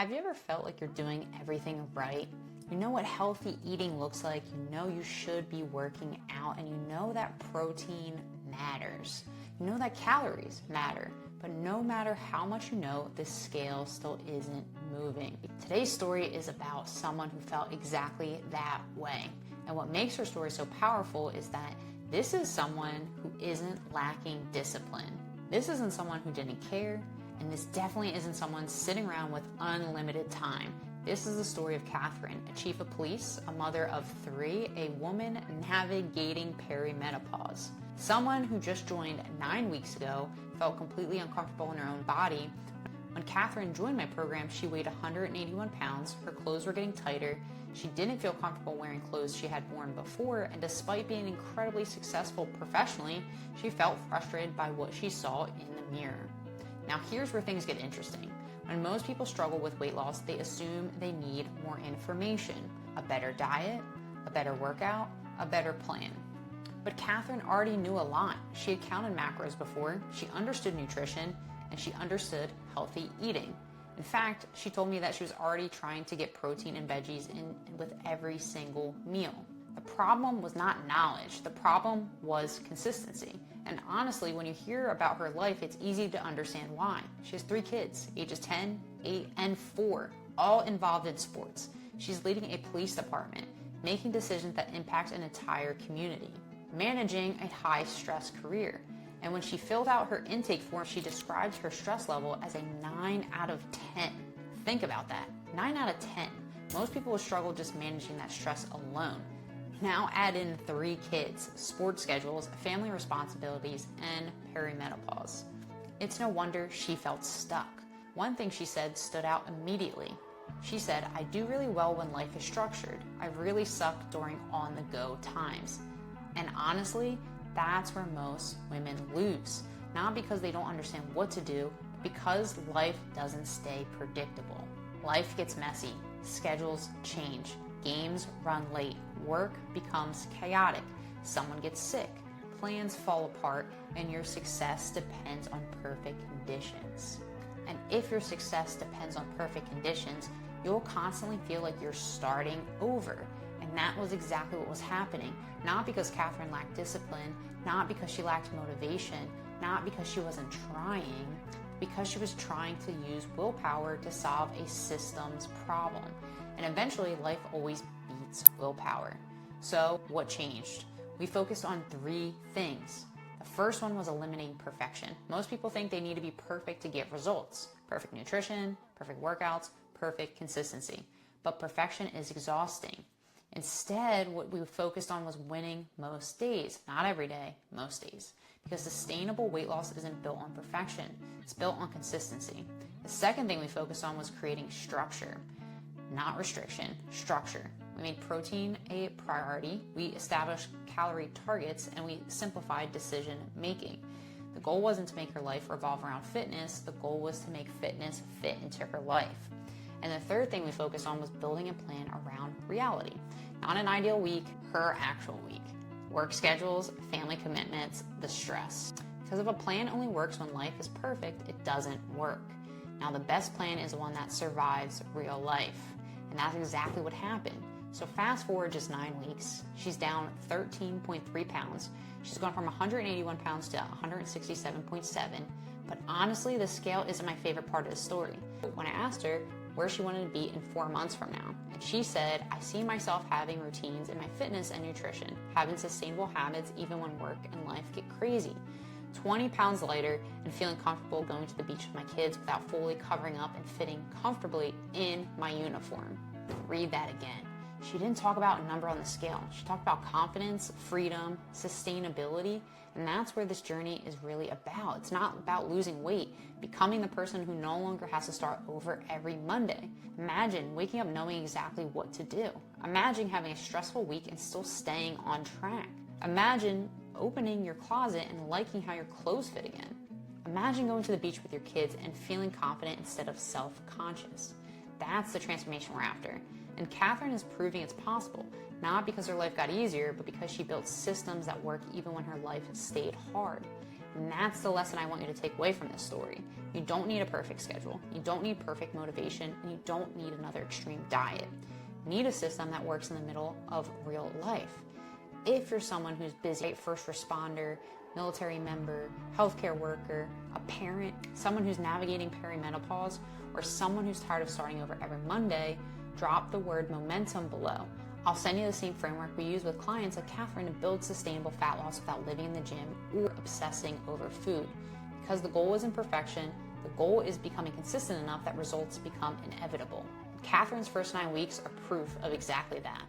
Have you ever felt like you're doing everything right? You know what healthy eating looks like, you know you should be working out, and you know that protein matters. You know that calories matter, but no matter how much you know, this scale still isn't moving. Today's story is about someone who felt exactly that way. And what makes her story so powerful is that this is someone who isn't lacking discipline. This isn't someone who didn't care, and this definitely isn't someone sitting around with unlimited time. This is the story of Katherine, a chief of police, a mother of 3, a woman navigating perimenopause. Someone who just joined 9 weeks ago, felt completely uncomfortable in her own body. When Katherine joined my program, she weighed 181 pounds, her clothes were getting tighter, she didn't feel comfortable wearing clothes she had worn before, and despite being incredibly successful professionally, she felt frustrated by what she saw in the mirror. Now here's where things get interesting. When most people struggle with weight loss, they assume they need more information, a better diet, a better workout, a better plan. But Katherine already knew a lot. She had counted macros before, she understood nutrition, and she understood healthy eating. In fact, she told me that she was already trying to get protein and veggies in with every single meal. The problem was not knowledge, the problem was consistency. And honestly, when you hear about her life, it's easy to understand why. She has 3 kids, ages 10, 8, and 4, all involved in sports. She's leading a police department, making decisions that impact an entire community, managing a high-stress career. And when she filled out her intake form, she describes her stress level as a 9 out of 10. Think about that, 9 out of 10. Most people will struggle just managing that stress alone. Now add in 3 kids, sports schedules, family responsibilities, and perimenopause. It's no wonder she felt stuck. One thing she said stood out immediately. She said, "I do really well when life is structured. I really suck during on-the-go times." And honestly, that's where most women lose. Not because they don't understand what to do, but because life doesn't stay predictable. Life gets messy, schedules change, games run late, work becomes chaotic, someone gets sick, plans fall apart, and your success depends on perfect conditions. And if your success depends on perfect conditions, you'll constantly feel like you're starting over. And that was exactly what was happening. Not because Katherine lacked discipline, not because she lacked motivation, not because she wasn't trying, because she was trying to use willpower to solve a systems problem. And eventually, life always beats willpower. So what changed? We focused on 3 things. The first one was eliminating perfection. Most people think they need to be perfect to get results. Perfect nutrition, perfect workouts, perfect consistency. But perfection is exhausting. Instead, what we focused on was winning most days. Not every day, most days. Because sustainable weight loss isn't built on perfection. It's built on consistency. The second thing we focused on was creating structure. Not restriction, structure. We made protein a priority, we established calorie targets, and we simplified decision making. The goal wasn't to make her life revolve around fitness, the goal was to make fitness fit into her life. And the third thing we focused on was building a plan around reality. Not an ideal week, her actual week. Work schedules, family commitments, the stress. Because if a plan only works when life is perfect, it doesn't work. Now the best plan is one that survives real life. And that's exactly what happened. So fast forward just 9 weeks, she's down 13.3 pounds. She's gone from 181 pounds to 167.7. But honestly, the scale isn't my favorite part of the story. When I asked her where she wanted to be in 4 months from now, and she said, "I see myself having routines in my fitness and nutrition, having sustainable habits even when work and life get crazy. 20 pounds lighter and feeling comfortable going to the beach with my kids without fully covering up and fitting comfortably in my uniform." Read that again. She didn't talk about a number on the scale. She talked about confidence, freedom, sustainability, and that's where this journey is really about. It's not about losing weight, becoming the person who no longer has to start over every Monday. Imagine waking up knowing exactly what to do. Imagine having a stressful week and still staying on track. Imagine opening your closet and liking how your clothes fit again. Imagine going to the beach with your kids and feeling confident instead of self-conscious. That's the transformation we're after. And Katherine is proving it's possible, not because her life got easier, but because she built systems that work even when her life stayed hard. And that's the lesson I want you to take away from this story. You don't need a perfect schedule. You don't need perfect motivation. And you don't need another extreme diet. You need a system that works in the middle of real life. If you're someone who's busy, first responder, military member, healthcare worker, a parent, someone who's navigating perimenopause, or someone who's tired of starting over every Monday, drop the word momentum below. I'll send you the same framework we use with clients like Katherine to build sustainable fat loss without living in the gym or obsessing over food. Because the goal isn't perfection, the goal is becoming consistent enough that results become inevitable. Katherine's first 9 weeks are proof of exactly that.